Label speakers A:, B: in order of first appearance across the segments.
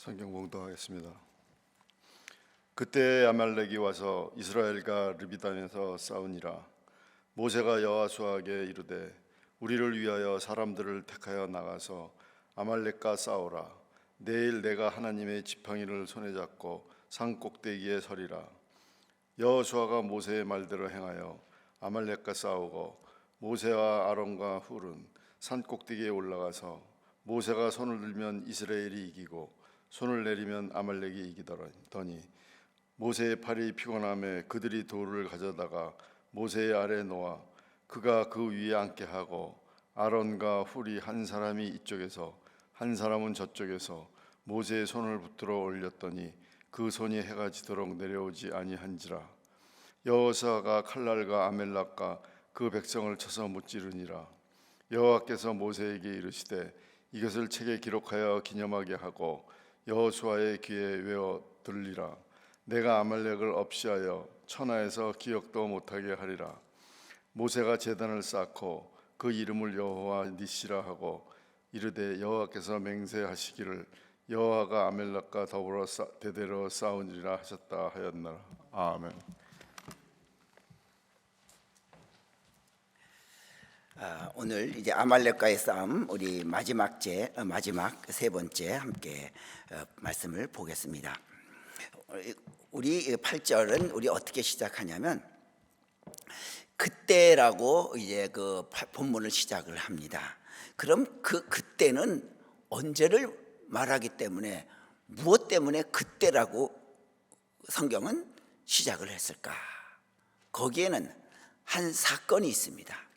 A: 성경 봉독하겠습니다. 그때 아말렉이 와서 이스라엘과 르비단에서 싸우니라. 모세가 여호수아에게 이르되 우리를 위하여 사람들을 택하여 나가서 아말렉과 싸우라. 내일 내가 하나님의 지팡이를 손에 잡고 산 꼭대기에 서리라. 여호수아가 모세의 말대로 행하여 아말렉과 싸우고 모세와 아론과 훌은 산 꼭대기에 올라가서 모세가 손을 들면 이스라엘이 이기고 손을 내리면 아말렉이 이기더니 모세의 팔이 피곤함에 그들이 돌을 가져다가 모세의 아래에 놓아 그가 그 위에 앉게 하고 아론과 훌이 한 사람이 이쪽에서 한 사람은 저쪽에서 모세의 손을 붙들어 올렸더니 그 손이 해가 지도록 내려오지 아니한지라. 여호수아가 칼날과 아멜렉과 그 백성을 쳐서 무찌르니라. 여호와께서 모세에게 이르시되 이것을 책에 기록하여 기념하게 하고 여호수아의 귀에 외워 들리라. 내가 아말렉을 없이하여 천하에서 기억도 못하게 하리라. 모세가 제단을 쌓고 그 이름을 여호와 니시라 하고 이르되 여호와께서 맹세하시기를 여호와가 아말렉과 더불어 대대로 싸우니라 하셨다 하였나라. 아멘.
B: 오늘 이제 아말렉과의 싸움 우리 마지막 세 번째 함께 말씀을 보겠습니다. 우리 8절은 우리 어떻게 시작하냐면 그때라고 이제 그 본문을 시작을 합니다. 그럼 그때는 언제를 말하기 때문에 무엇 때문에 그때라고 성경은 시작을 했을까? 거기에는 한 사건이 있습니다.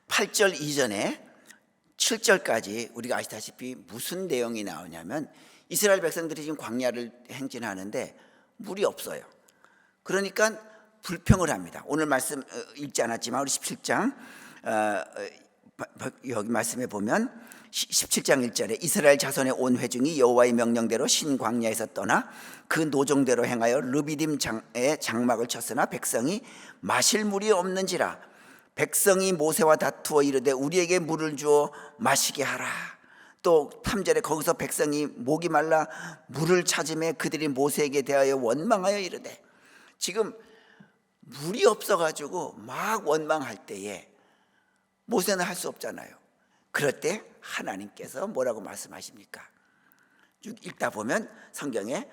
B: 8절 이전에 7절까지 우리가 아시다시피 무슨 내용이 나오냐면 이스라엘 백성들이 지금 광야를 행진하는데 물이 없어요. 그러니까 불평을 합니다. 오늘 말씀 읽지 않았지만 우리 17장 여기 말씀에 보면 17장 1절에 이스라엘 자손의 온 회중이 여호와의 명령대로 신광야에서 떠나 그 노종대로 행하여 르비딤에 장막을 쳤으나 백성이 마실 물이 없는지라. 백성이 모세와 다투어 이르되 우리에게 물을 주어 마시게 하라. 또 3절에 거기서 백성이 목이 말라 물을 찾음에 그들이 모세에게 대하여 원망하여 이르되, 지금 물이 없어가지고 막 원망할 때에 모세는 할 수 없잖아요. 그럴 때 하나님께서 뭐라고 말씀하십니까? 읽다 보면 성경에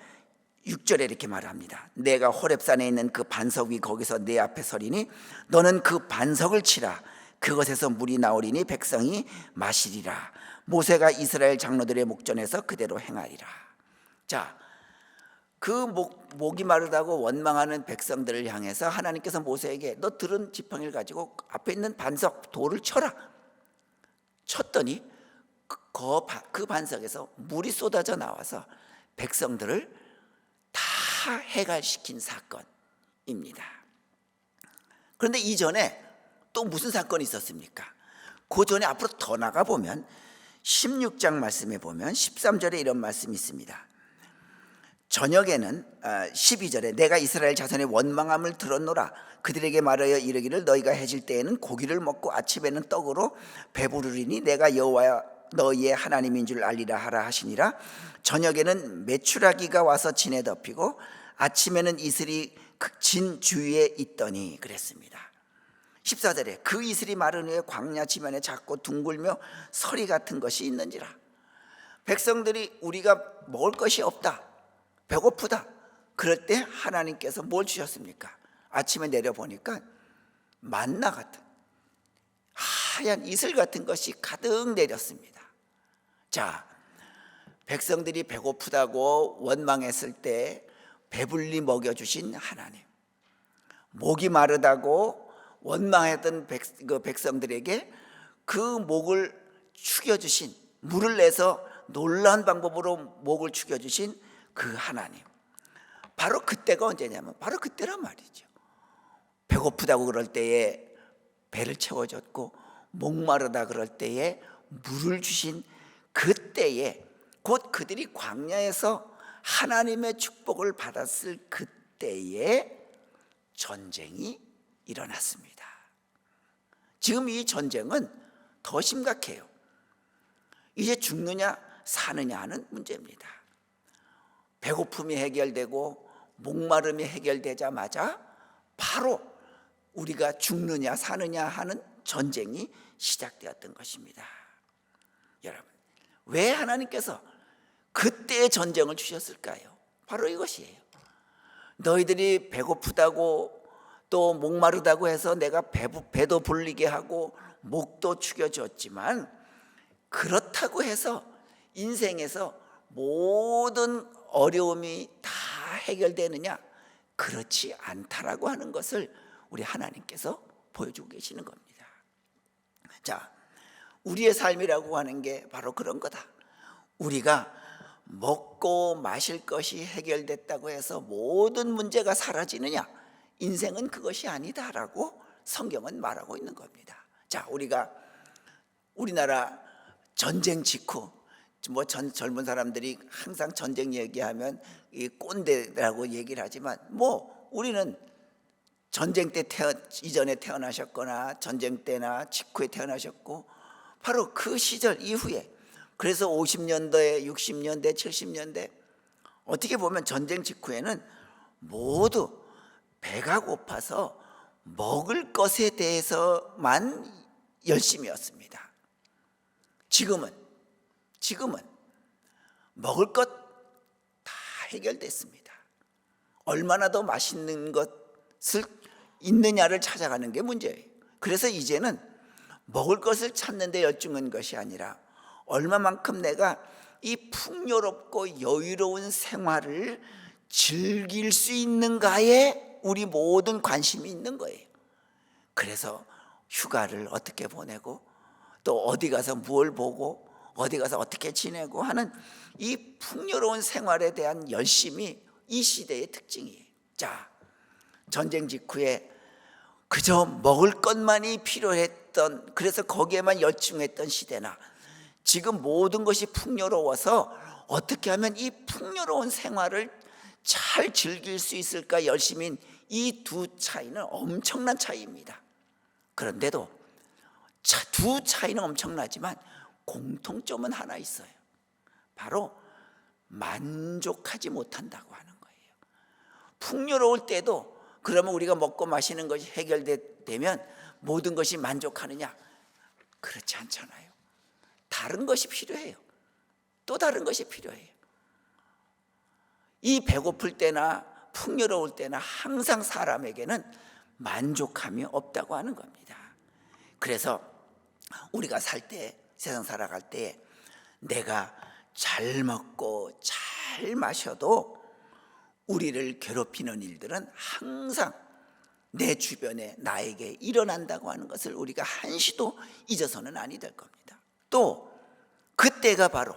B: 6절에 이렇게 말합니다. 내가 호렙산에 있는 그 반석 위 거기서 내 앞에 서리니 너는 그 반석을 치라. 그것에서 물이 나오리니 백성이 마시리라. 모세가 이스라엘 장로들의 목전에서 그대로 행하리라. 자, 그 목이 마르다고 원망하는 백성들을 향해서 하나님께서 모세에게 너 들은 지팡이를 가지고 앞에 있는 반석 돌을 쳐라. 쳤더니 그 반석에서 물이 쏟아져 나와서 백성들을 다 해갈시킨 사건입니다. 그런데 이전에 또 무슨 사건이 있었습니까? 그 전에 앞으로 더 나가보면 16장 말씀에 보면 13절에 이런 말씀이 있습니다. 저녁에는 12절에 내가 이스라엘 자손의 원망함을 들었노라. 그들에게 말하여 이르기를 너희가 해질 때에는 고기를 먹고 아침에는 떡으로 배부르리니 내가 여호와 너희의 하나님인 줄 알리라 하라 하시니라. 저녁에는 메추라기가 와서 진에 덮이고 아침에는 이슬이 진 주위에 있더니 그랬습니다. 14절에 그 이슬이 마른 후에 광야 지면에 작고 둥글며 서리 같은 것이 있는지라. 백성들이 우리가 먹을 것이 없다, 배고프다, 그럴 때 하나님께서 뭘 주셨습니까? 아침에 내려보니까 만나 같은 하얀 이슬 같은 것이 가득 내렸습니다. 자, 백성들이 배고프다고 원망했을 때 배불리 먹여주신 하나님, 목이 마르다고 원망했던 백성들에게 그 목을 축여주신, 물을 내서 놀라운 방법으로 목을 축여주신 그 하나님, 바로 그때가 언제냐면 바로 그때란 말이죠. 배고프다고 그럴 때에 배를 채워줬고 목마르다 그럴 때에 물을 주신 그때에, 곧 그들이 광야에서 하나님의 축복을 받았을 그때에 전쟁이 일어났습니다. 지금 이 전쟁은 더 심각해요. 이제 죽느냐 사느냐 하는 문제입니다. 배고픔이 해결되고 목마름이 해결되자마자 바로 우리가 죽느냐 사느냐 하는 전쟁이 시작되었던 것입니다. 여러분, 왜 하나님께서 그때의 전쟁을 주셨을까요? 바로 이것이에요. 너희들이 배고프다고 또 목마르다고 해서 내가 배도 불리게 하고 목도 축여줬지만, 그렇다고 해서 인생에서 모든 어려움이 다 해결되느냐? 그렇지 않다라고 하는 것을 우리 하나님께서 보여주고 계시는 겁니다. 자, 우리의 삶이라고 하는 게 바로 그런 거다. 우리가 먹고 마실 것이 해결됐다고 해서 모든 문제가 사라지느냐? 인생은 그것이 아니다라고 성경은 말하고 있는 겁니다. 자, 우리가 우리나라 전쟁 직후 젊은 사람들이 항상 전쟁 얘기하면 이 꼰대라고 얘기를 하지만, 우리는 전쟁 때 이전에 태어나셨거나 전쟁 때나 직후에 태어나셨고, 바로 그 시절 이후에, 그래서 50년대, 60년대, 70년대 어떻게 보면 전쟁 직후에는 모두 배가 고파서 먹을 것에 대해서만 열심이었습니다. 지금은 먹을 것 다 해결됐습니다. 얼마나 더 맛있는 것을 있느냐를 찾아가는 게 문제예요. 그래서 이제는 먹을 것을 찾는 데 열중한 것이 아니라 얼마만큼 내가 이 풍요롭고 여유로운 생활을 즐길 수 있는가에 우리 모든 관심이 있는 거예요. 그래서 휴가를 어떻게 보내고 또 어디 가서 무엇을 보고 어디 가서 어떻게 지내고 하는 이 풍요로운 생활에 대한 열심이 이 시대의 특징이에요. 자, 전쟁 직후에 그저 먹을 것만이 필요했던, 그래서 거기에만 열중했던 시대나, 지금 모든 것이 풍요로워서 어떻게 하면 이 풍요로운 생활을 잘 즐길 수 있을까 열심인 이 두 차이는 엄청난 차이입니다. 그런데도 두 차이는 엄청나지만 공통점은 하나 있어요. 바로 만족하지 못한다고 하는 거예요. 풍요로울 때도 그러면 우리가 먹고 마시는 것이 해결되면 모든 것이 만족하느냐? 그렇지 않잖아요. 다른 것이 필요해요. 또 다른 것이 필요해요. 이 배고플 때나 풍요로울 때나 항상 사람에게는 만족함이 없다고 하는 겁니다. 그래서 우리가 살 때, 세상 살아갈 때 내가 잘 먹고 잘 마셔도 우리를 괴롭히는 일들은 항상 내 주변에 나에게 일어난다고 하는 것을 우리가 한시도 잊어서는 아니 될 겁니다. 또 그때가 바로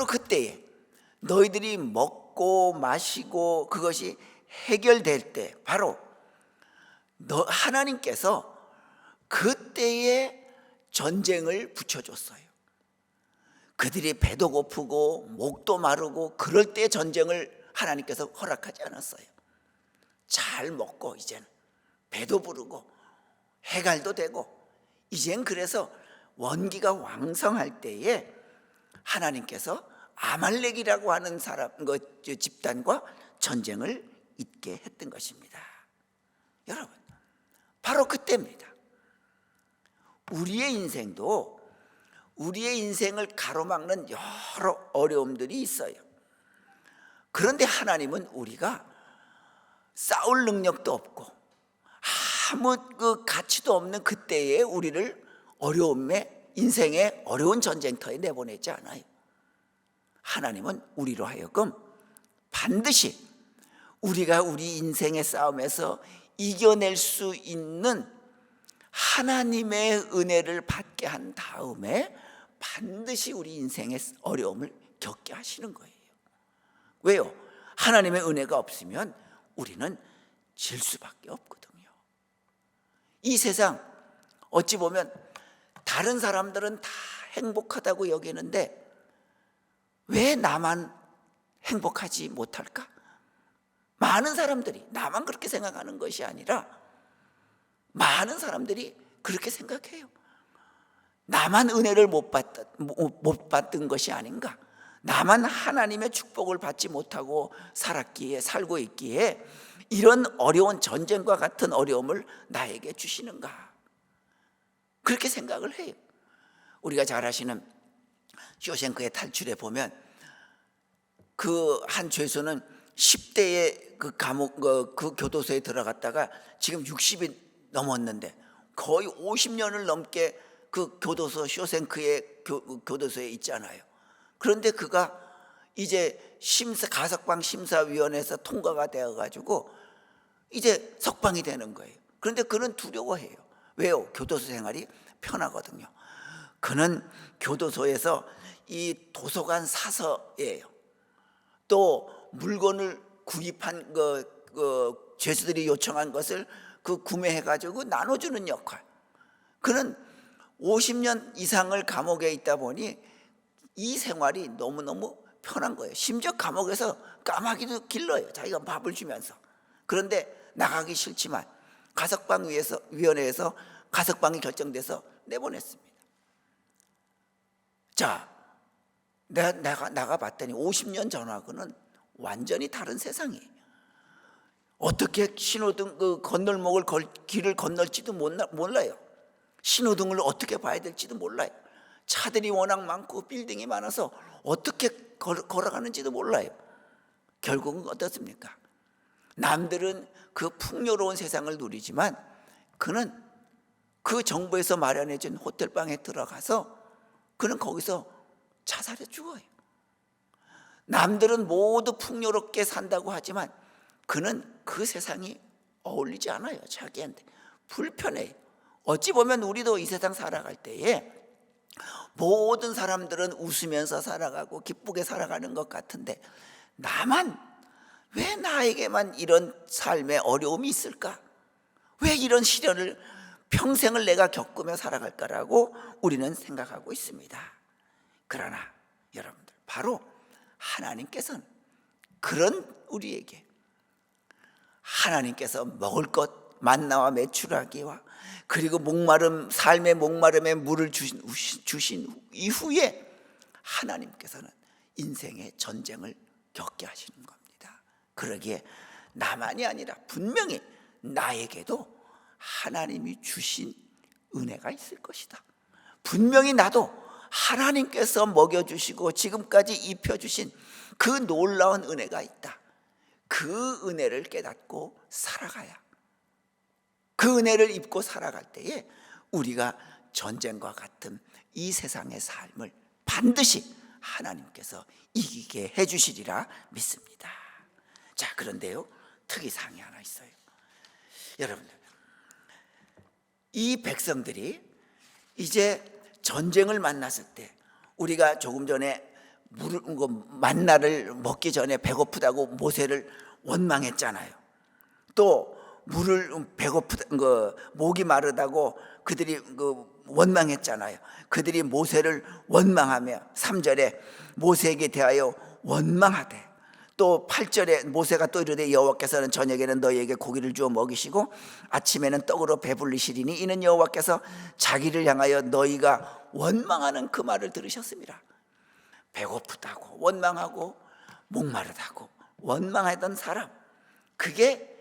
B: 그때에 너희들이 먹고 마시고 그것이 해결될 때, 바로 하나님께서 그때에 전쟁을 붙여줬어요. 그들이 배도 고프고 목도 마르고 그럴 때 전쟁을 하나님께서 허락하지 않았어요. 잘 먹고 이제는 배도 부르고 해갈도 되고, 이젠 그래서 원기가 왕성할 때에 하나님께서 아말렉이라고 하는 집단과 전쟁을 있게 했던 것입니다. 여러분, 바로 그때입니다. 우리의 인생도, 우리의 인생을 가로막는 여러 어려움들이 있어요. 그런데 하나님은 우리가 싸울 능력도 없고 아무 가치도 없는 그때에 우리를 어려움에, 인생의 어려운 전쟁터에 내보내지 않아요. 하나님은 우리로 하여금 반드시 우리가 우리 인생의 싸움에서 이겨낼 수 있는 하나님의 은혜를 받게 한 다음에 반드시 우리 인생의 어려움을 겪게 하시는 거예요. 왜요? 하나님의 은혜가 없으면 우리는 질 수밖에 없거든요. 이 세상 어찌 보면 다른 사람들은 다 행복하다고 여기는데 왜 나만 행복하지 못할까? 많은 사람들이, 나만 그렇게 생각하는 것이 아니라 많은 사람들이 그렇게 생각해요. 나만 은혜를 못 받은 것이 아닌가? 나만 하나님의 축복을 받지 못하고 살고 있기에 이런 어려운 전쟁과 같은 어려움을 나에게 주시는가? 그렇게 생각을 해요. 우리가 잘 아시는 쇼생크의 탈출에 보면 그 한 죄수는 10대에 그 감옥 그 교도소에 들어갔다가 지금 60이 넘었는데 거의 50년을 넘게 그 교도소 쇼생크의 교도소에 있잖아요. 그런데 그가 이제 가석방 심사위원회에서 통과가 되어가지고 이제 석방이 되는 거예요. 그런데 그는 두려워해요. 왜요? 교도소 생활이 편하거든요. 그는 교도소에서 이 도서관 사서예요. 또 물건을 구입한 죄수들이 요청한 것을 구매해가지고 나눠주는 역할. 그는 50년 이상을 감옥에 있다 보니 이 생활이 너무너무 편한 거예요. 심지어 감옥에서 까마귀도 길러요. 자기가 밥을 주면서. 그런데 나가기 싫지만 가석방위원회에서 가석방이 결정돼서 내보냈습니다. 자, 내가 나가봤더니 50년 전하고는 완전히 다른 세상이에요. 어떻게 신호등 길을 건널지도 몰라요. 신호등을 어떻게 봐야 될지도 몰라요. 차들이 워낙 많고 빌딩이 많아서 어떻게 걸어가는지도 몰라요. 결국은 어떻습니까? 남들은 그 풍요로운 세상을 누리지만 그는 그 정부에서 마련해 준 호텔방에 들어가서 그는 거기서 자살해 죽어요. 남들은 모두 풍요롭게 산다고 하지만 그는 그 세상이 어울리지 않아요. 자기한테 불편해요. 어찌 보면 우리도 이 세상 살아갈 때에 모든 사람들은 웃으면서 살아가고 기쁘게 살아가는 것 같은데 왜 나에게만 이런 삶의 어려움이 있을까? 왜 이런 시련을 평생을 내가 겪으며 살아갈까라고 우리는 생각하고 있습니다. 그러나 여러분들, 바로 하나님께서는 그런 우리에게 하나님께서 먹을 것 만나와 메추라기와 그리고 삶의 목마름에 물을 주신 이후에 하나님께서는 인생의 전쟁을 겪게 하시는 겁니다. 그러기에 나만이 아니라 분명히 나에게도 하나님이 주신 은혜가 있을 것이다. 분명히 나도 하나님께서 먹여주시고 지금까지 입혀주신 그 놀라운 은혜가 있다. 그 은혜를 깨닫고 살아가야, 그 은혜를 입고 살아갈 때에 우리가 전쟁과 같은 이 세상의 삶을 반드시 하나님께서 이기게 해주시리라 믿습니다. 자, 그런데요, 특이사항이 하나 있어요. 여러분들, 이 백성들이 이제 전쟁을 만났을 때, 우리가 조금 전에 만나를 먹기 전에 배고프다고 모세를 원망했잖아요. 또 목이 마르다고 그들이 원망했잖아요. 그들이 모세를 원망하며 3절에 모세에게 대하여 원망하되, 또 8절에 모세가 또 이르되 여호와께서는 저녁에는 너희에게 고기를 주어 먹이시고 아침에는 떡으로 배불리시리니 이는 여호와께서 자기를 향하여 너희가 원망하는 그 말을 들으셨습니다. 배고프다고 원망하고 목마르다고 원망하던 사람, 그게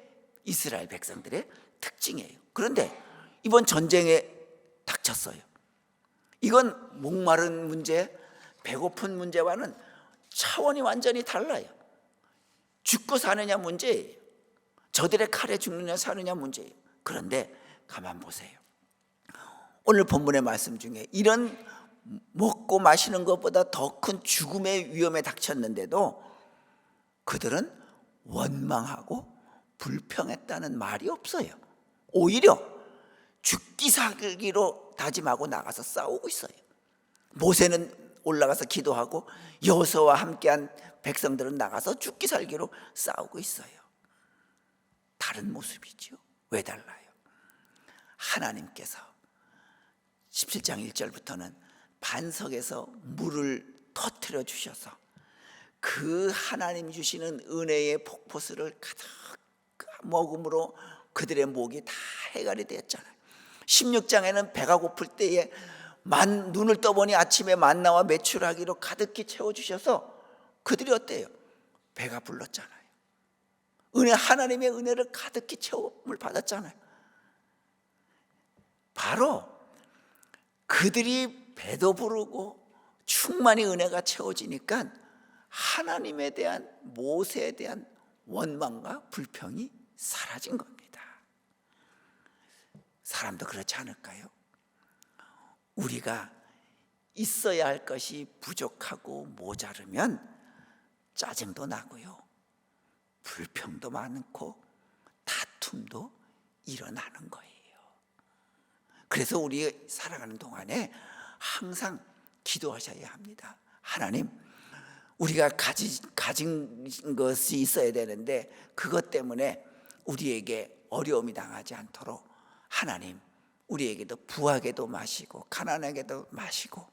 B: 이스라엘 백성들의 특징이에요. 그런데 이번 전쟁에 닥쳤어요. 이건 목마른 문제, 배고픈 문제와는 차원이 완전히 달라요. 죽고 사느냐 문제예요. 저들의 칼에 죽느냐 사느냐 문제예요. 그런데 가만 보세요. 오늘 본문의 말씀 중에 이런 먹고 마시는 것보다 더 큰 죽음의 위험에 닥쳤는데도 그들은 원망하고 불평했다는 말이 없어요. 오히려 죽기 살기로 다짐하고 나가서 싸우고 있어요. 모세는 올라가서 기도하고 여호수아와 함께한 백성들은 나가서 죽기 살기로 싸우고 있어요. 다른 모습이죠. 왜 달라요? 하나님께서 17장 1절부터는 반석에서 물을 터뜨려 주셔서 그 하나님 주시는 은혜의 폭포수를 가득 먹음으로 그들의 목이 다 해갈이 되었잖아요. 16장에는 배가 고플 때에 눈을 떠보니 아침에 만나와 메추라기로 가득히 채워주셔서 그들이 어때요? 배가 불렀잖아요. 하나님의 은혜를 가득히 체험을 받았잖아요. 바로 그들이 배도 부르고 충만히 은혜가 채워지니까 하나님에 대한, 모세에 대한 원망과 불평이 사라진 겁니다. 사람도 그렇지 않을까요? 우리가 있어야 할 것이 부족하고 모자르면 짜증도 나고요, 불평도 많고 다툼도 일어나는 거예요. 그래서 우리 살아가는 동안에 항상 기도하셔야 합니다. 하나님, 우리가 가진 것이 있어야 되는데 그것 때문에 우리에게 어려움이 당하지 않도록 하나님, 우리에게도 부하게도 마시고 가난하게도 마시고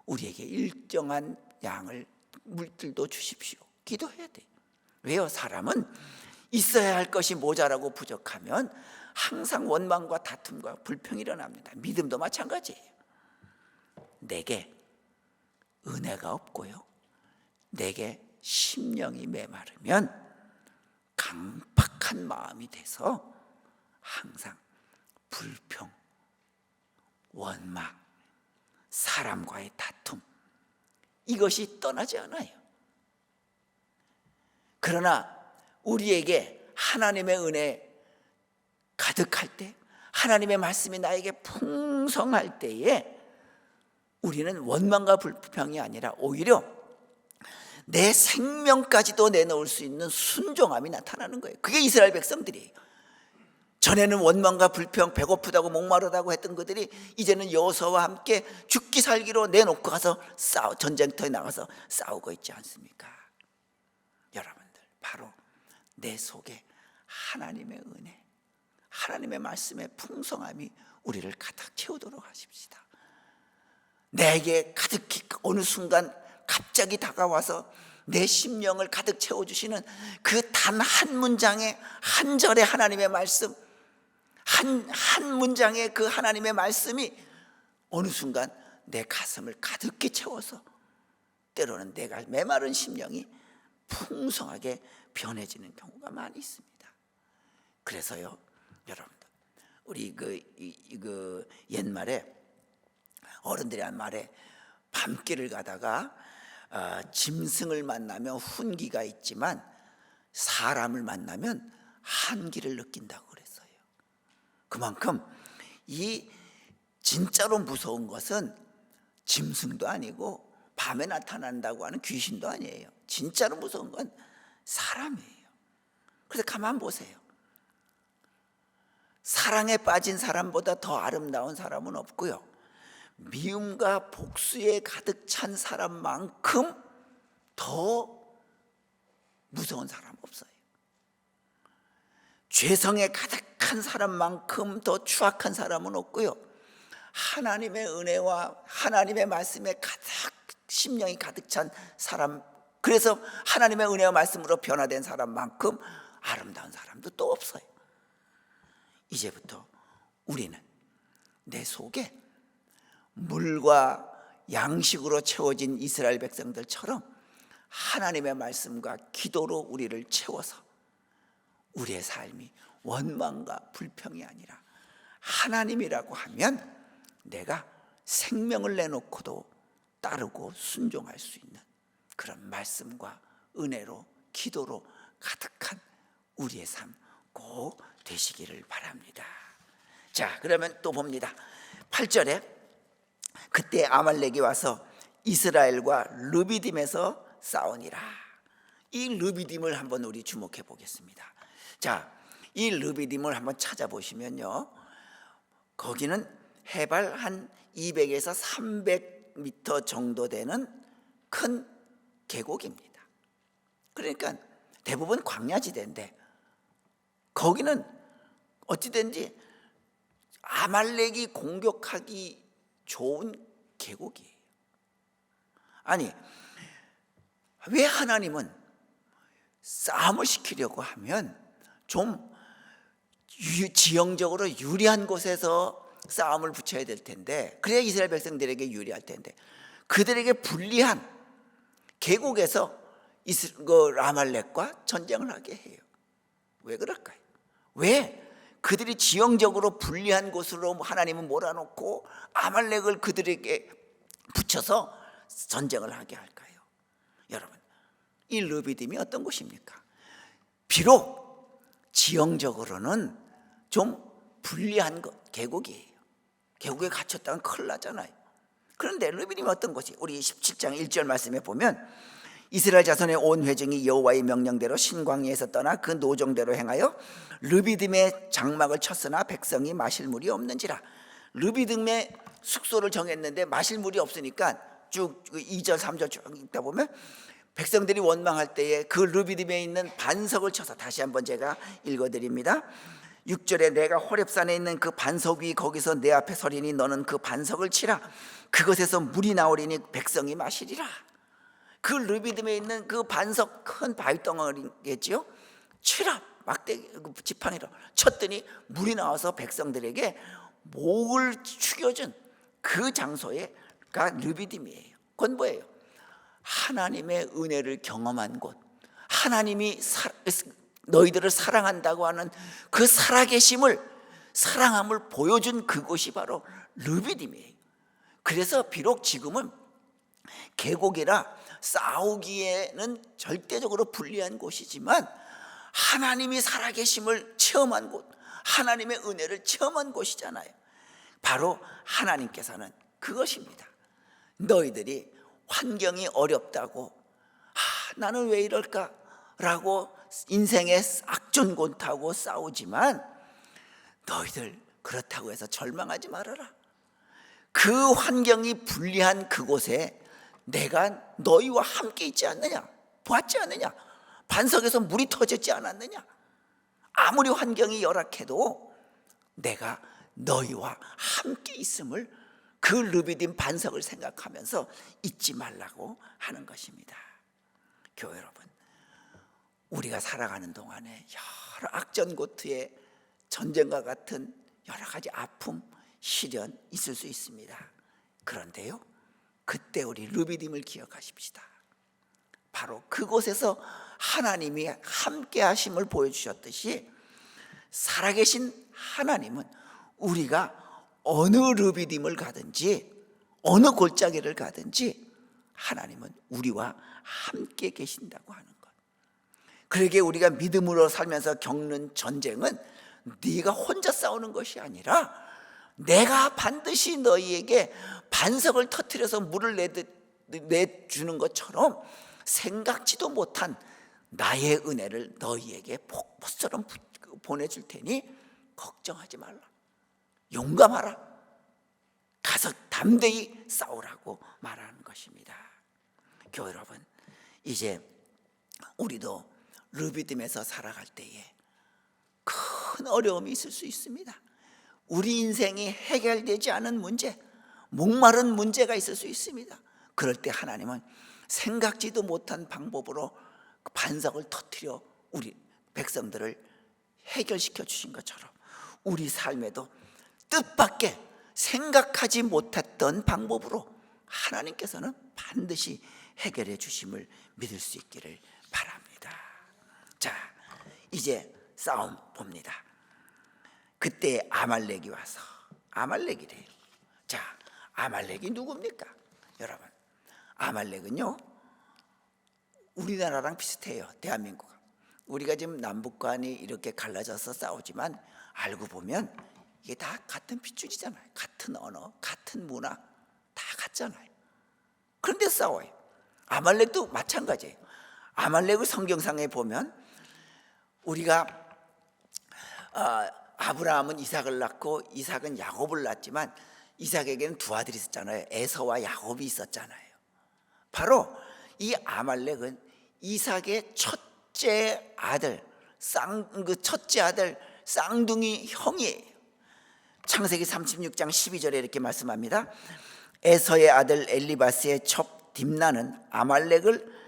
B: 우리에게 일정한 양을 물질도 주십시오. 기도해야 돼요. 왜요? 사람은 있어야 할 것이 모자라고 부족하면 항상 원망과 다툼과 불평이 일어납니다. 믿음도 마찬가지예요. 내게 은혜가 없고요, 내게 심령이 메마르면 강팍한 마음이 돼서 항상 불평, 원망, 사람과의 다툼, 이것이 떠나지 않아요. 그러나 우리에게 하나님의 은혜 가득할 때, 하나님의 말씀이 나에게 풍성할 때에 우리는 원망과 불평이 아니라 오히려 내 생명까지도 내놓을 수 있는 순종함이 나타나는 거예요. 그게 이스라엘 백성들이에요. 전에는 원망과 불평, 배고프다고 목마르다고 했던 그들이 이제는 여호수아와 함께 죽기 살기로 내놓고 가서 전쟁터에 나가서 싸우고 있지 않습니까? 여러분들, 바로 내 속에 하나님의 은혜, 하나님의 말씀의 풍성함이 우리를 가득 채우도록 하십시다. 내게 가득히 어느 순간 갑자기 다가와서 내 심령을 가득 채워주시는 그 단 한 문장의 한 절의 하나님의 말씀, 한 문장의 그 하나님의 말씀이 어느 순간 내 가슴을 가득히 채워서 때로는 내가 메마른 심령이 풍성하게 변해지는 경우가 많이 있습니다. 그래서요, 여러분들, 우리 그 옛말에 어른들이 한 말에 밤길을 가다가 짐승을 만나면 훈기가 있지만 사람을 만나면 한기를 느낀다고 그랬어요. 그만큼 이 진짜로 무서운 것은 짐승도 아니고 밤에 나타난다고 하는 귀신도 아니에요. 진짜로 무서운 건 사람이에요. 그래서 가만 보세요. 사랑에 빠진 사람보다 더 아름다운 사람은 없고요, 미움과 복수에 가득 찬 사람만큼 더 무서운 사람 없어요. 죄성에 가득한 사람만큼 더 추악한 사람은 없고요, 하나님의 은혜와 하나님의 말씀에 가득 심령이 가득 찬 사람, 그래서 하나님의 은혜와 말씀으로 변화된 사람만큼 아름다운 사람도 또 없어요. 이제부터 우리는 내 속에 물과 양식으로 채워진 이스라엘 백성들처럼 하나님의 말씀과 기도로 우리를 채워서 우리의 삶이 원망과 불평이 아니라 하나님이라고 하면 내가 생명을 내놓고도 따르고 순종할 수 있는 그런 말씀과 은혜로, 기도로 가득한 우리의 삶 꼭 되시기를 바랍니다. 자, 그러면 또 봅니다. 8절에 그때 아말렉이 와서 이스라엘과 르비딤에서 싸우니라. 이 르비딤을 한번 우리 주목해 보겠습니다. 자, 이 르비딤을 한번 찾아보시면요, 거기는 해발 한 200에서 300m 정도 되는 큰 계곡입니다. 그러니까 대부분 광야지대인데 거기는 어찌된지 아말렉이 공격하기 좋은 계곡이에요. 아니, 왜 하나님은 싸움을 시키려고 하면 좀 지형적으로 유리한 곳에서 싸움을 붙여야 될 텐데, 그래야 이스라엘 백성들에게 유리할 텐데, 그들에게 불리한 계곡에서 아말렉과 전쟁을 하게 해요. 왜 그럴까요? 왜 그들이 지형적으로 불리한 곳으로 하나님은 몰아놓고 아말렉을 그들에게 붙여서 전쟁을 하게 할까요? 여러분, 이 르비딤이 어떤 곳입니까? 비록 지형적으로는 좀 불리한 계곡이에요. 계곡에 갇혔다면 큰일 나잖아요. 그런데 르비딤이 어떤 곳이? 우리 17장 1절 말씀에 보면 이스라엘 자손의 온 회중이 여호와의 명령대로 신광야에서 떠나 그 노정대로 행하여 르비딤의 장막을 쳤으나 백성이 마실 물이 없는지라. 르비딤의 숙소를 정했는데 마실 물이 없으니까 쭉 2절 3절 쭉 읽다 보면 백성들이 원망할 때에 그 르비딤에 있는 반석을 쳐서, 다시 한번 제가 읽어드립니다. 6절에 내가 호렙산에 있는 그 반석 위 거기서 내 앞에 서리니 너는 그 반석을 치라. 그것에서 물이 나오리니 백성이 마시리라. 그 르비딤에 있는 그 반석, 큰 바위덩어리겠지요. 치라, 막대기 지팡이로 쳤더니 물이 나와서 백성들에게 목을 축여준 그 장소가 르비딤이에요. 그건 뭐예요? 하나님의 은혜를 경험한 곳, 하나님이 너희들을 사랑한다고 하는 그 살아계심을, 사랑함을 보여준 그곳이 바로 르비딤이에요. 그래서 비록 지금은 계곡이라 싸우기에는 절대적으로 불리한 곳이지만 하나님이 살아계심을 체험한 곳, 하나님의 은혜를 체험한 곳이잖아요. 바로 하나님께서는 그것입니다. 너희들이 환경이 어렵다고 나는 왜 이럴까? 라고 인생의 악전곤타하고 싸우지만 너희들 그렇다고 해서 절망하지 말아라. 그 환경이 불리한 그곳에 내가 너희와 함께 있지 않느냐? 보았지 않느냐? 반석에서 물이 터졌지 않았느냐? 아무리 환경이 열악해도 내가 너희와 함께 있음을, 그 르비딤 반석을 생각하면서 잊지 말라고 하는 것입니다. 교회 여러분, 우리가 살아가는 동안에 여러 악전고투의 전쟁과 같은 여러 가지 아픔, 시련 있을 수 있습니다. 그런데요, 그때 우리 르비딤을 기억하십시다. 바로 그곳에서 하나님이 함께 하심을 보여주셨듯이 살아계신 하나님은 우리가 어느 르비딤을 가든지 어느 골짜기를 가든지 하나님은 우리와 함께 계신다고 하는 것. 그러기에 우리가 믿음으로 살면서 겪는 전쟁은 네가 혼자 싸우는 것이 아니라 내가 반드시 너희에게 반석을 터뜨려서 물을 내주는 것처럼 생각지도 못한 나의 은혜를 너희에게 폭포처럼 보내줄 테니 걱정하지 말라. 용감하라. 가서 담대히 싸우라고 말하는 것입니다. 교회 여러분, 이제 우리도 르비딤에서 살아갈 때에 큰 어려움이 있을 수 있습니다. 우리 인생이 해결되지 않은 문제, 목마른 문제가 있을 수 있습니다. 그럴 때 하나님은 생각지도 못한 방법으로 반석을 터뜨려 우리 백성들을 해결시켜 주신 것처럼 우리 삶에도 뜻밖의 생각하지 못했던 방법으로 하나님께서는 반드시 해결해 주심을 믿을 수 있기를 바랍니다. 자, 이제 싸움 봅니다. 그때 아말렉이 와서, 아말렉이래요. 자, 아말렉이 누굽니까? 여러분, 아말렉은요 우리나라랑 비슷해요. 대한민국. 우리가 지금 남북한이 이렇게 갈라져서 싸우지만 알고 보면 이게 다 같은 핏줄이잖아요. 같은 언어, 같은 문화 다 같잖아요. 그런데 싸워요. 아말렉도 마찬가지예요. 아말렉을 성경상에 보면 우리가 아브라함은 이삭을 낳고 이삭은 야곱을 낳았지만 이삭에게는 두 아들이 있었잖아요. 에서와 야곱이 있었잖아요. 바로 이 아말렉은 이삭의 첫째 아들, 첫째 아들 쌍둥이 형이에요. 창세기 36장 12절에 이렇게 말씀합니다. 에서의 아들 엘리바스의 첩 딥나는 아말렉을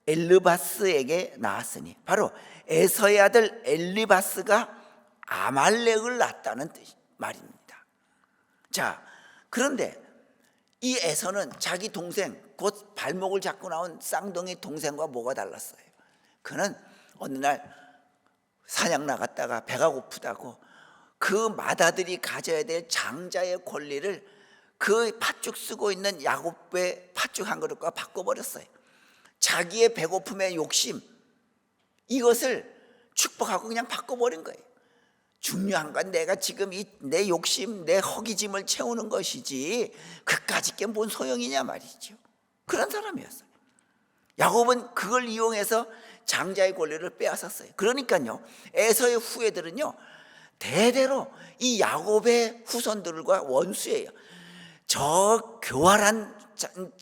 B: 엘르바스에게 낳았으니, 바로 에서의 아들 엘리바스가 아말렉을 낳았다는 말입니다. 자, 그런데 이 에서는 자기 동생, 곧 발목을 잡고 나온 쌍둥이 동생과 뭐가 달랐어요? 그는 어느 날 사냥 나갔다가 배가 고프다고 그 맏아들이 가져야 될 장자의 권리를 그 팥죽 쓰고 있는 야곱의 팥죽 한 그릇과 바꿔버렸어요. 자기의 배고픔의 욕심, 이것을 축복하고 그냥 바꿔버린 거예요. 중요한 건 내가 지금 내 욕심, 내 허기짐을 채우는 것이지 그까짓 게 뭔 소용이냐 말이죠. 그런 사람이었어요. 야곱은 그걸 이용해서 장자의 권리를 빼앗았어요. 그러니까요, 에서의 후예들은요 대대로 이 야곱의 후손들과 원수예요. 저 교활한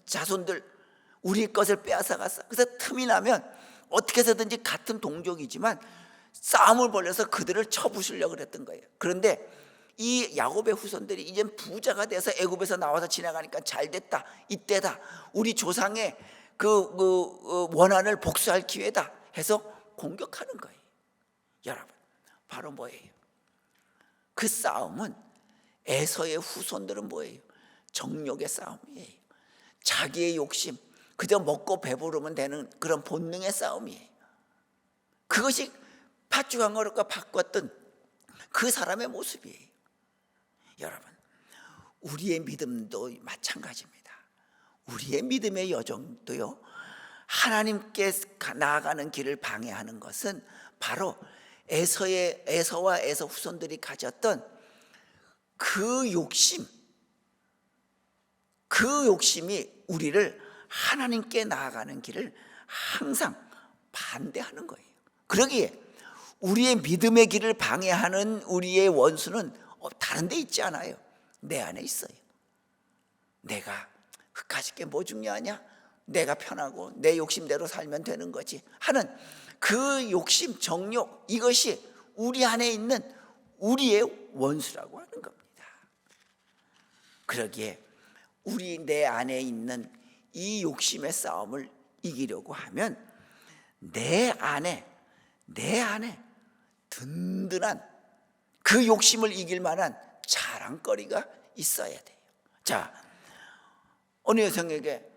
B: 자손들, 우리 것을 빼앗아갔어. 그래서 틈이 나면 어떻게 해서든지 같은 동족이지만 싸움을 벌여서 그들을 쳐부수려고 그랬던 거예요. 그런데 이 야곱의 후손들이 이젠 부자가 돼서 애굽에서 나와서 지나가니까 잘 됐다, 이때다, 우리 조상의 그 원한을 복수할 기회다 해서 공격하는 거예요. 여러분, 바로 뭐예요? 그 싸움은, 에서의 후손들은 뭐예요? 정욕의 싸움이에요. 자기의 욕심, 그저 먹고 배부르면 되는 그런 본능의 싸움이에요. 그것이 팥죽 한 그릇과 바꿨던 그 사람의 모습이에요. 여러분, 우리의 믿음도 마찬가지입니다. 우리의 믿음의 여정도요, 하나님께 나아가는 길을 방해하는 것은 바로 에서와 에서 후손들이 가졌던 그 욕심, 그 욕심이 우리를 하나님께 나아가는 길을 항상 반대하는 거예요. 그러기에 우리의 믿음의 길을 방해하는 우리의 원수는 다른 데 있지 않아요. 내 안에 있어요. 내가 그까짓 게 뭐 중요하냐? 내가 편하고 내 욕심대로 살면 되는 거지 하는 그 욕심, 정욕, 이것이 우리 안에 있는 우리의 원수라고 하는 겁니다. 그러기에 내 안에 있는 이 욕심의 싸움을 이기려고 하면 내 안에 든든한 그 욕심을 이길 만한 자랑거리가 있어야 돼요. 자, 어느 여성에게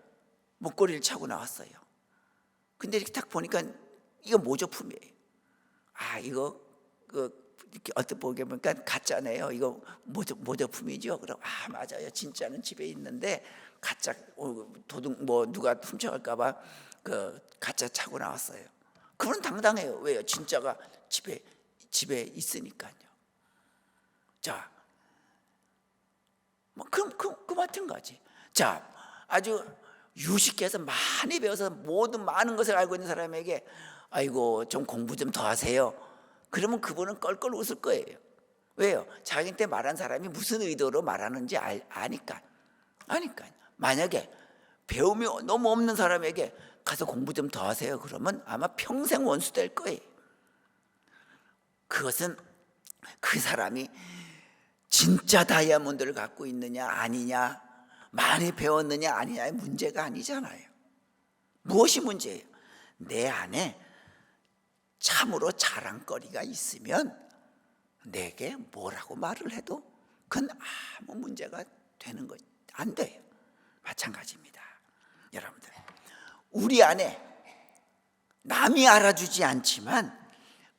B: 목걸이를 차고 나왔어요. 근데 이렇게 딱 보니까 이거 모조품이에요. 이거 이렇게 어떻게 보니까 가짜네요. 이거 모조품이죠. 그럼 맞아요. 진짜는 집에 있는데 가짜 도둑 누가 훔쳐갈까봐 그 가짜 차고 나왔어요. 그건 당당해요. 왜요? 진짜가 집에 있으니까요. 자, 그럼 그 마찬가지. 자, 아주 유식해서 많이 배워서 많은 것을 알고 있는 사람에게 아이고 좀 공부 좀 더 하세요. 그러면 그분은 껄껄 웃을 거예요. 왜요? 자기한테 말한 사람이 무슨 의도로 말하는지 아니까. 만약에 배움이 너무 없는 사람에게 가서 공부 좀 더 하세요. 그러면 아마 평생 원수 될 거예요. 그것은 그 사람이 진짜 다이아몬드를 갖고 있느냐 아니냐, 많이 배웠느냐 아니냐의 문제가 아니잖아요. 무엇이 문제예요? 내 안에 참으로 자랑거리가 있으면 내게 뭐라고 말을 해도 그건 아무 문제가 되는 것 안 돼요. 마찬가지입니다. 여러분들, 우리 안에 남이 알아주지 않지만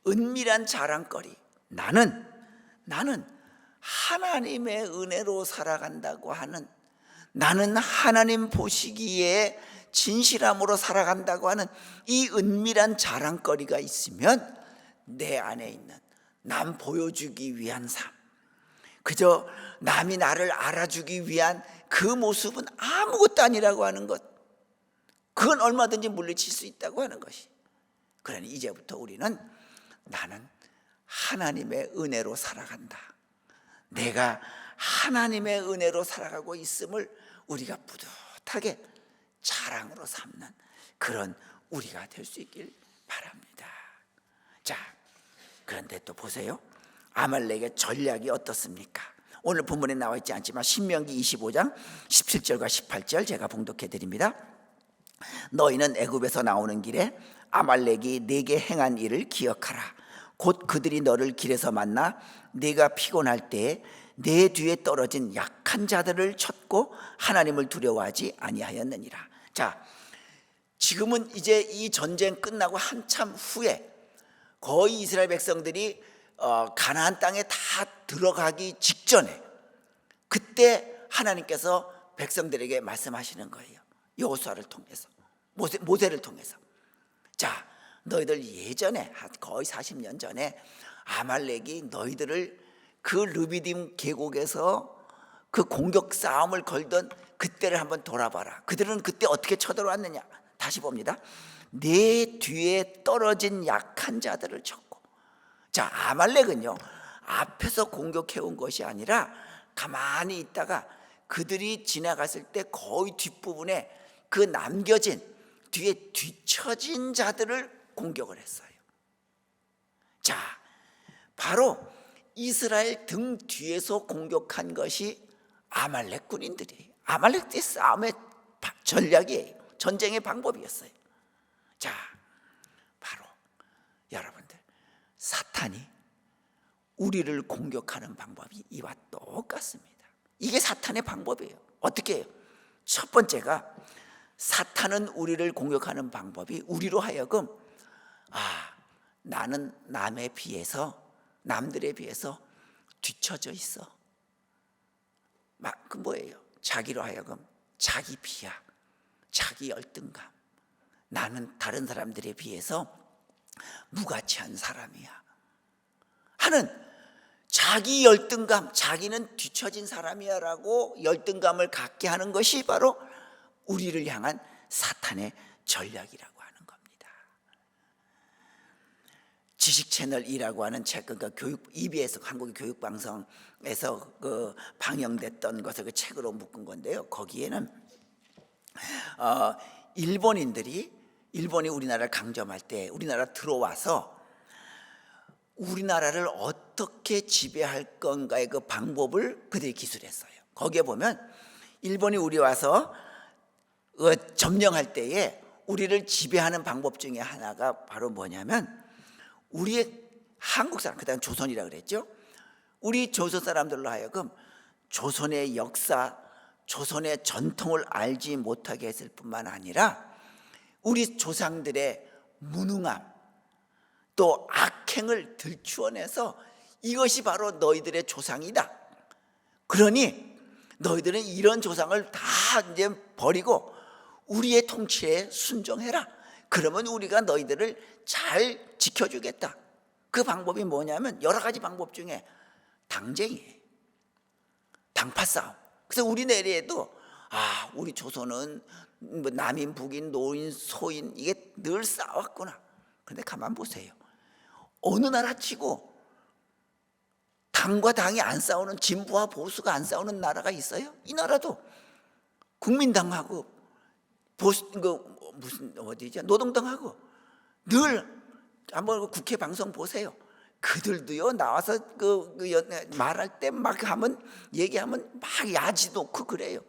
B: 은밀한 자랑거리, 나는 하나님의 은혜로 살아간다고 하는, 나는 하나님 보시기에 진실함으로 살아간다고 하는 이 은밀한 자랑거리가 있으면 내 안에 있는 남 보여주기 위한 삶, 그저 남이 나를 알아주기 위한 그 모습은 아무것도 아니라고 하는 것, 그건 얼마든지 물리칠 수 있다고 하는 것이. 그러니 이제부터 우리는 나는 하나님의 은혜로 살아간다, 내가 하나님의 은혜로 살아가고 있음을 우리가 뿌듯하게 자랑으로 삼는 그런 우리가 될 수 있길 바랍니다. 자, 그런데 또 보세요. 아말렉의 전략이 어떻습니까? 오늘 본문에 나와 있지 않지만 신명기 25장 17절과 18절 제가 봉독해 드립니다. 너희는 애굽에서 나오는 길에 아말렉이 네게 행한 일을 기억하라. 곧 그들이 너를 길에서 만나 네가 피곤할 때에 내 뒤에 떨어진 약한 자들을 쳤고 하나님을 두려워하지 아니하였느니라. 자, 지금은 이제 이 전쟁 끝나고 한참 후에 거의 이스라엘 백성들이 가나안 땅에 다 들어가기 직전에, 그때 하나님께서 백성들에게 말씀하시는 거예요. 여호수아를 통해서, 모세를 통해서. 자, 너희들 예전에 거의 40년 전에 아말렉이 너희들을 그 르비딤 계곡에서 그 공격 싸움을 걸던 그때를 한번 돌아봐라. 그들은 그때 어떻게 쳐들어왔느냐. 다시 봅니다. 내 뒤에 떨어진 약한 자들을 쳤고. 자, 아말렉은요, 앞에서 공격해온 것이 아니라 가만히 있다가 그들이 지나갔을 때 거의 뒷부분에 그 남겨진 뒤에 뒤처진 자들을 공격을 했어요. 자, 바로 이스라엘 등 뒤에서 공격한 것이 아말렉 군인들이에요. 아말렉의 싸움의 전략이에요. 전쟁의 방법이었어요. 자, 바로 여러분들, 사탄이 우리를 공격하는 방법이 이와 똑같습니다. 이게 사탄의 방법이에요. 어떻게 해요? 첫 번째가, 사탄은 우리를 공격하는 방법이 우리로 하여금 나는 남들에 비해서 뒤처져 있어. 그 뭐예요? 자기로 하여금 자기 비하, 자기 열등감, 나는 다른 사람들에 비해서 무가치한 사람이야 하는 자기 열등감, 자기는 뒤처진 사람이야 라고 열등감을 갖게 하는 것이 바로 우리를 향한 사탄의 전략이라고 하는 겁니다. 지식채널2라고 하는 책, 그러니까 EBS 한국의 교육방송에서 그 방영됐던 것을 그 책으로 묶은 건데요. 거기에는 일본이 우리나라를 강점할 때 우리나라 들어와서 우리나라를 어떻게 지배할 건가의 그 방법을 그들이 기술했어요. 거기에 보면 일본이 우리 와서 점령할 때에 우리를 지배하는 방법 중에 하나가 바로 뭐냐면, 우리의 한국 사람, 그다음 조선이라고 그랬죠. 우리 조선 사람들로 하여금 조선의 역사, 조선의 전통을 알지 못하게 했을 뿐만 아니라 우리 조상들의 무능함, 또 악행을 들추어내서 이것이 바로 너희들의 조상이다. 그러니 너희들은 이런 조상을 다 이제 버리고 우리의 통치에 순종해라. 그러면 우리가 너희들을 잘 지켜주겠다. 그 방법이 뭐냐면 여러 가지 방법 중에 당쟁이에요. 당파 싸움. 그래서 우리 내리에도 우리 조선은 뭐 남인, 북인, 노인, 소인 이게 늘 싸웠구나. 그런데 가만 보세요. 어느 나라 치고 당과 당이 안 싸우는, 진보와 보수가 안 싸우는 나라가 있어요? 이 나라도 국민당하고 노동당하고 늘 한번 국회 방송 보세요. 그들도요 나와서 말할 때 막 하면, 얘기하면 막 야지 놓고 그래요.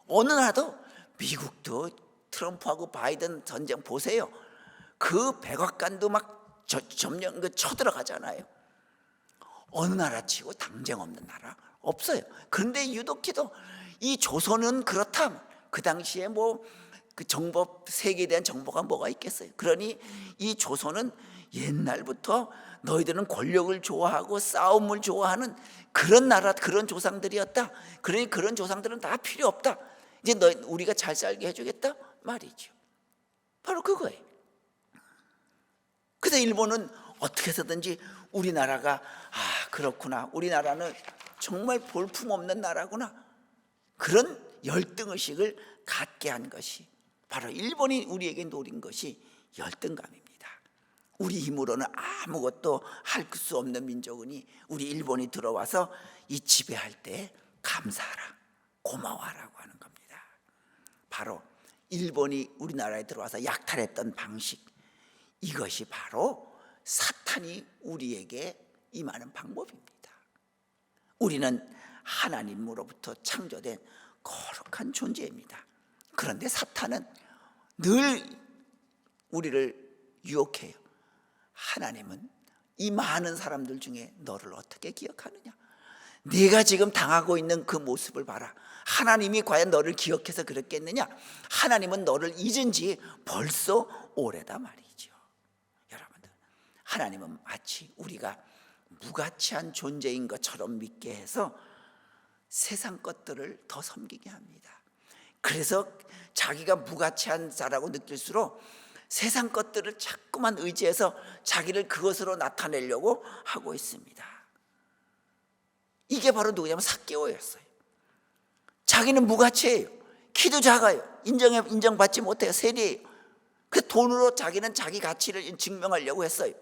B: 어느 나라도, 미국도 트럼프하고 바이든 전쟁 보세요. 그 백악관도 막 점령 쳐들어가잖아요. 어느 나라 치고 당쟁 없는 나라 없어요. 그런데 유독히도 이 조선은 그렇다. 그 당시에 그 정보, 세계에 대한 정보가 뭐가 있겠어요. 그러니 이 조선은 옛날부터 너희들은 권력을 좋아하고 싸움을 좋아하는 그런 나라, 그런 조상들이었다. 그러니 그런 조상들은 다 필요 없다. 이제 우리가 잘 살게 해주겠다 말이죠. 바로 그거예요. 그래서 일본은 어떻게 해서든지 우리나라가 그렇구나, 우리나라는 정말 볼품없는 나라구나, 그런 열등의식을 갖게 한 것이 바로 일본이 우리에게 노린 것이 열등감입니다. 우리 힘으로는 아무것도 할 수 없는 민족이니 우리 일본이 들어와서 이 지배할 때 감사하라, 고마워하라고 하는 겁니다. 바로 일본이 우리나라에 들어와서 약탈했던 방식, 이것이 바로 사탄이 우리에게 임하는 방법입니다. 우리는 하나님으로부터 창조된 거룩한 존재입니다. 그런데 사탄은 늘 우리를 유혹해요. 하나님은 이 많은 사람들 중에 너를 어떻게 기억하느냐? 네가 지금 당하고 있는 그 모습을 봐라. 하나님이 과연 너를 기억해서 그랬겠느냐? 하나님은 너를 잊은 지 벌써 오래다 말이죠. 여러분들, 하나님은 마치 우리가 무가치한 존재인 것처럼 믿게 해서 세상 것들을 더 섬기게 합니다. 그래서 자기가 무가치한 자라고 느낄수록 세상 것들을 자꾸만 의지해서 자기를 그것으로 나타내려고 하고 있습니다. 이게 바로 누구냐면 삭개오였어요. 자기는 무가치예요. 키도 작아요. 인정받지 못해요. 세리예요. 그 돈으로 자기는 자기 가치를 증명하려고 했어요.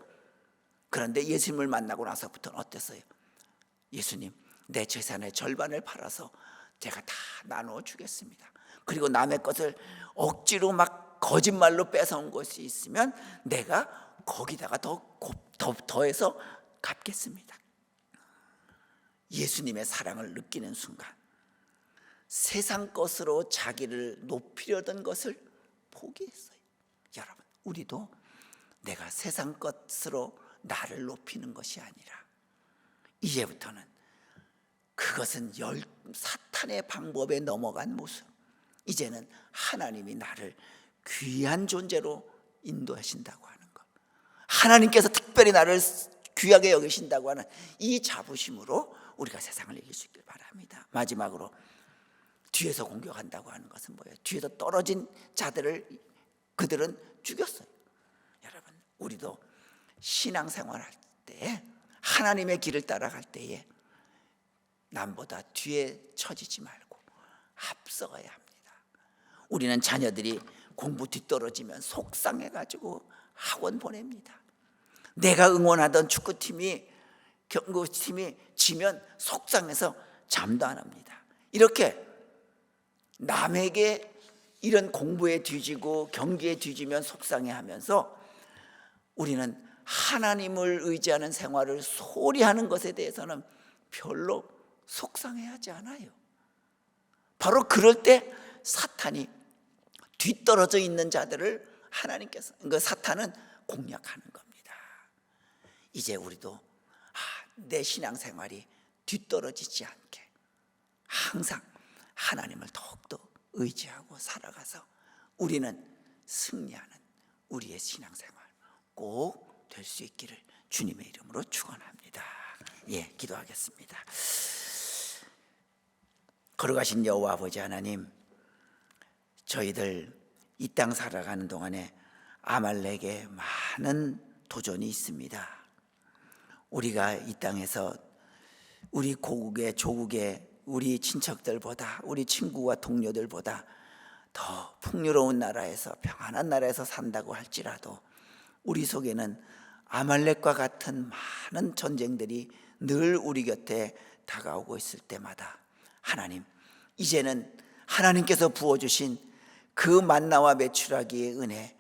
B: 그런데 예수님을 만나고 나서부터는 어땠어요? 예수님, 내 재산의 절반을 팔아서 제가 다 나누어 주겠습니다. 그리고 남의 것을 억지로 막 거짓말로 뺏어온 것이 있으면 내가 거기다가 더해서 갚겠습니다. 예수님의 사랑을 느끼는 순간 세상 것으로 자기를 높이려던 것을 포기했어요. 여러분, 우리도 내가 세상 것으로 나를 높이는 것이 아니라 이제부터는 그것은 사탄의 방법에 넘어간 모습, 이제는 하나님이 나를 귀한 존재로 인도하신다고 하는 것, 하나님께서 특별히 나를 귀하게 여기신다고 하는 이 자부심으로 우리가 세상을 이길 수 있길 바랍니다. 마지막으로 뒤에서 공격한다고 하는 것은 뭐예요? 뒤에서 떨어진 자들을 그들은 죽였어요. 여러분, 우리도 신앙생활할 때 하나님의 길을 따라갈 때에 남보다 뒤에 처지지 말고 앞서가야 합니다. 우리는 자녀들이 공부 뒤떨어지면 속상해가지고 학원 보냅니다. 내가 응원하던 축구팀이 경고팀이 지면 속상해서 잠도 안 합니다. 이렇게 남에게 이런 공부에 뒤지고 경기에 뒤지면 속상해하면서 우리는 하나님을 의지하는 생활을 소홀히 하는 것에 대해서는 별로 속상해하지 않아요. 바로 그럴 때 사탄이 뒤떨어져 있는 자들을 하나님께서, 그 사탄은 공략하는 겁니다. 이제 우리도 내 신앙생활이 뒤떨어지지 않게 항상 하나님을 더욱더 의지하고 살아가서 우리는 승리하는 우리의 신앙생활 꼭 될 수 있기를 주님의 이름으로 축원합니다. 기도하겠습니다. 걸어가신 여호와 아버지 하나님, 저희들 이 땅 살아가는 동안에 아말렉의 많은 도전이 있습니다. 우리가 이 땅에서 우리 고국의 조국의 우리 친척들보다, 우리 친구와 동료들보다 더 풍요로운 나라에서, 평안한 나라에서 산다고 할지라도 우리 속에는 아말렉과 같은 많은 전쟁들이 늘 우리 곁에 다가오고 있을 때마다 하나님, 이제는 하나님께서 부어주신 그 만나와 메추라기의 은혜,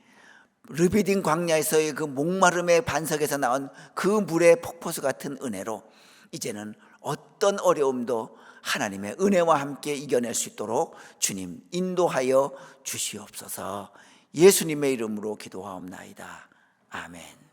B: 르비딘 광야에서의 그 목마름의 반석에서 나온 그 물의 폭포수 같은 은혜로 이제는 어떤 어려움도 하나님의 은혜와 함께 이겨낼 수 있도록 주님 인도하여 주시옵소서. 예수님의 이름으로 기도하옵나이다. 아멘.